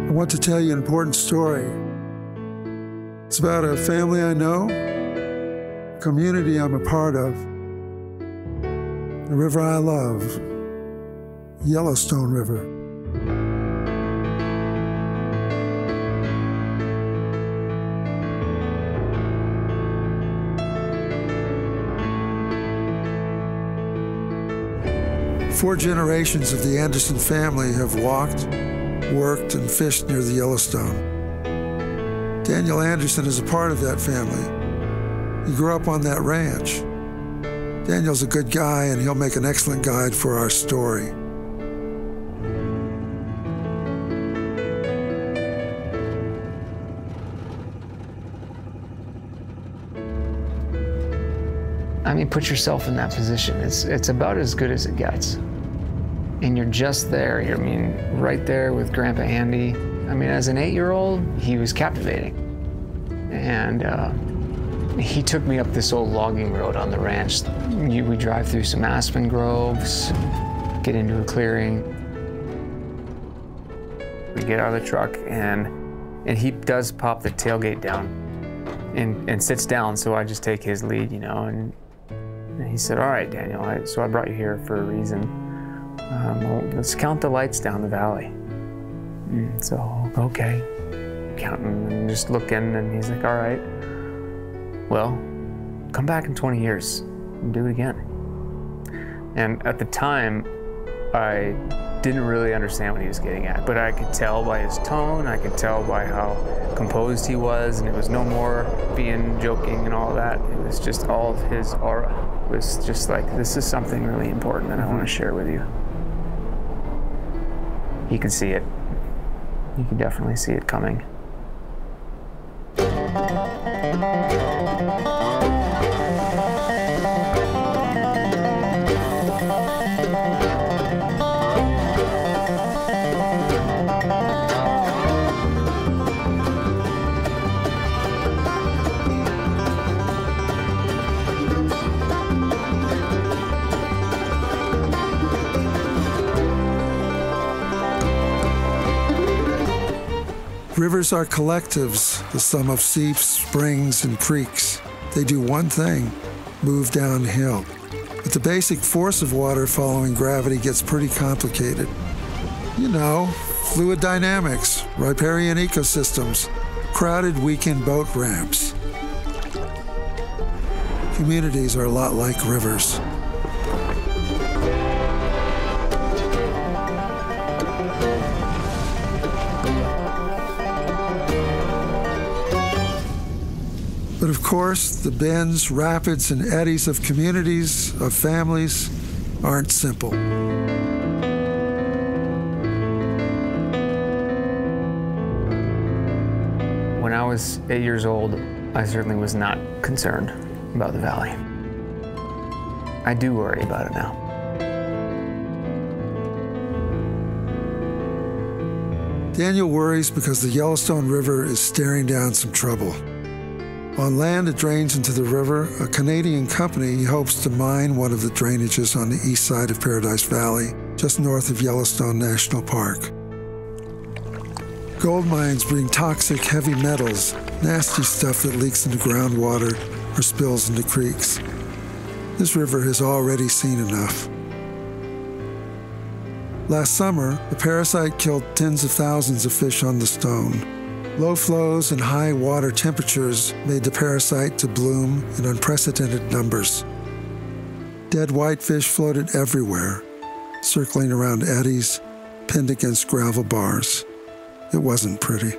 I want to tell you an important story. It's about a family I know, a community I'm a part of, a river I love, Yellowstone River. Four generations of the Anderson family have walked, worked, and fished near the Yellowstone. Daniel Anderson is a part of that family. He grew up on that ranch. Daniel's a good guy, and he'll make an excellent guide for our story. I mean, put yourself in that position. It's about as good as it gets. And you're just there. I mean, right there with Grandpa Andy. I mean, as an 8-year-old, he was captivating. And he took me up this old logging road on the ranch. We drive through some aspen groves, get into a clearing. We get out of the truck, and he does pop the tailgate down and sits down, so I just take his lead, you know. And he said, "All right, Daniel, so I brought you here for a reason. Well, let's count the lights down the valley." So, okay, counting and just looking, and he's like, "All right, well, come back in 20 years and do it again." And at the time, I didn't really understand what he was getting at, but I could tell by his tone, I could tell by how composed he was, and it was no more being joking and all that. It was just all of his aura. It was just like, this is something really important that I want to share with you. You can see it. You can definitely see it coming. Rivers are collectives, the sum of seeps, springs, and creeks. They do one thing, move downhill. But the basic force of water following gravity gets pretty complicated. You know, fluid dynamics, riparian ecosystems, crowded weekend boat ramps. Communities are a lot like rivers. But of course, the bends, rapids, and eddies of communities, of families, aren't simple. When I was 8 years old, I certainly was not concerned about the valley. I do worry about it now. Daniel worries because the Yellowstone River is staring down some trouble. On land that drains into the river, a Canadian company hopes to mine one of the drainages on the east side of Paradise Valley, just north of Yellowstone National Park. Gold mines bring toxic heavy metals, nasty stuff that leaks into groundwater or spills into creeks. This river has already seen enough. Last summer, the parasite killed tens of thousands of fish on the Stone. Low flows and high water temperatures made the parasite to bloom in unprecedented numbers. Dead whitefish floated everywhere, circling around eddies, pinned against gravel bars. It wasn't pretty.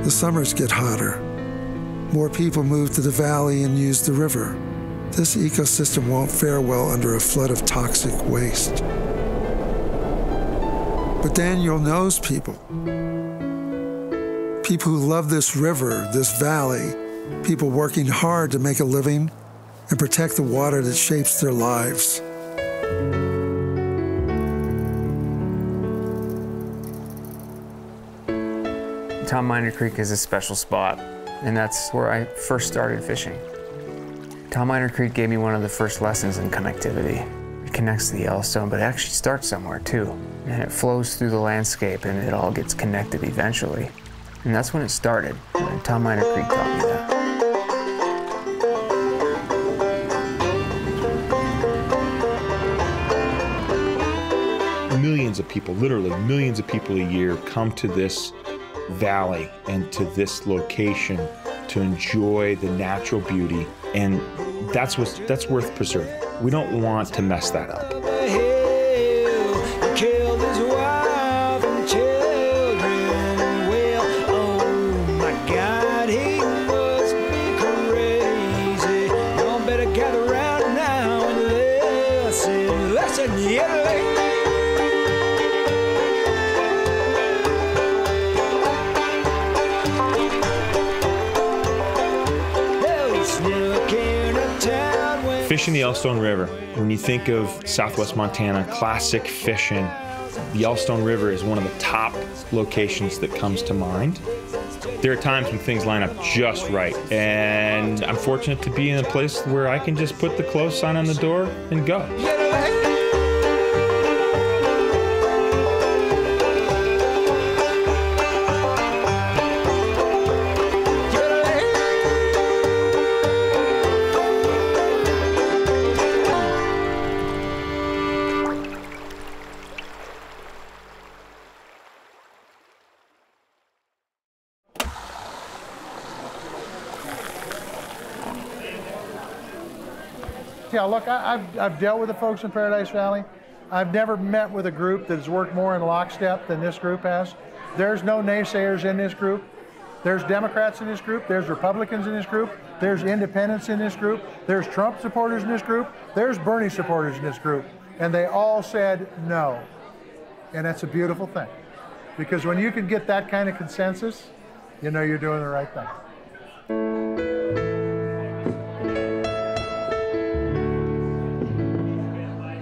The summers get hotter. More people move to the valley and use the river. This ecosystem won't fare well under a flood of toxic waste. But Daniel knows people. People who love this river, this valley, people working hard to make a living and protect the water that shapes their lives. Tom Miner Creek is a special spot, and that's where I first started fishing. Tom Miner Creek gave me one of the first lessons in connectivity. It connects to the Yellowstone, but it actually starts somewhere too. And it flows through the landscape and it all gets connected eventually. And that's when it started. And Tom Miner Creek taught me that. Millions of people, literally millions of people a year, come to this valley and to this location to enjoy the natural beauty, and that's worth preserving. We don't want to mess that up. Fishing the Yellowstone River, when you think of Southwest Montana, classic fishing, the Yellowstone River is one of the top locations that comes to mind. There are times when things line up just right, and I'm fortunate to be in a place where I can just put the close sign on the door and go. Yeah, look, I've dealt with the folks in Paradise Valley. I've never met with a group that has worked more in lockstep than this group has. There's no naysayers in this group. There's Democrats in this group. There's Republicans in this group. There's independents in this group. There's Trump supporters in this group. There's Bernie supporters in this group. And they all said no. And that's a beautiful thing. Because when you can get that kind of consensus, you know you're doing the right thing.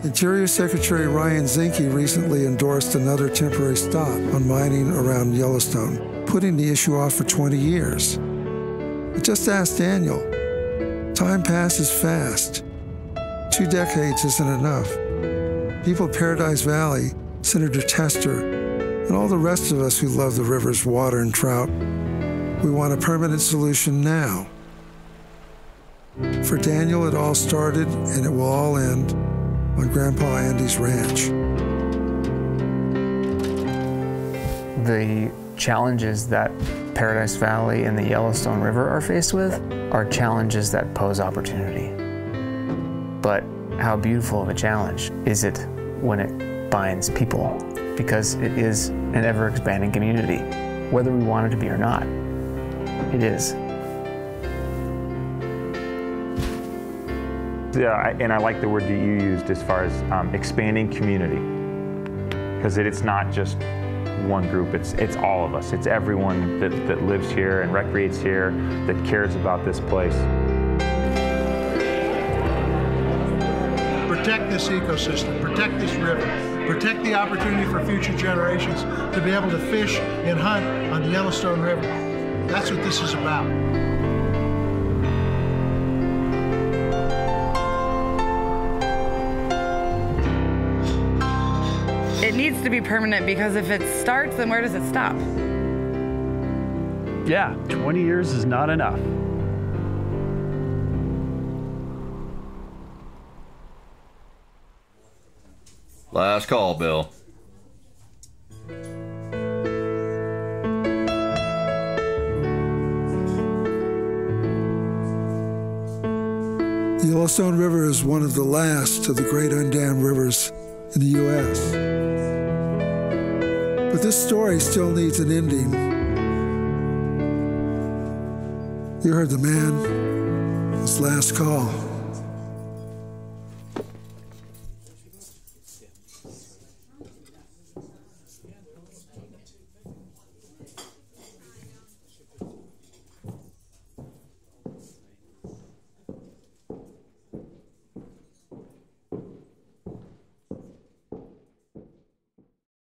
Interior Secretary Ryan Zinke recently endorsed another temporary stop on mining around Yellowstone, putting the issue off for 20 years. But just ask Daniel. Time passes fast. 2 decades isn't enough. People of Paradise Valley, Senator Tester, and all the rest of us who love the river's water and trout, we want a permanent solution now. For Daniel, it all started and it will all end on Grandpa Andy's ranch. The challenges that Paradise Valley and the Yellowstone River are faced with are challenges that pose opportunity. But how beautiful of a challenge is it when it binds people? Because it is an ever-expanding community, whether we want it to be or not. It is. Yeah, and I like the word that you used as far as expanding community, because it's not just one group, it's all of us. It's everyone that lives here and recreates here, that cares about this place. Protect this ecosystem, protect this river, protect the opportunity for future generations to be able to fish and hunt on the Yellowstone River. That's what this is about. It needs to be permanent, because if it starts, then where does it stop? Yeah, 20 years is not enough. Last call, Bill. The Yellowstone River is one of the last of the great undammed rivers in the U.S. But this story still needs an ending. You heard the man, his last call.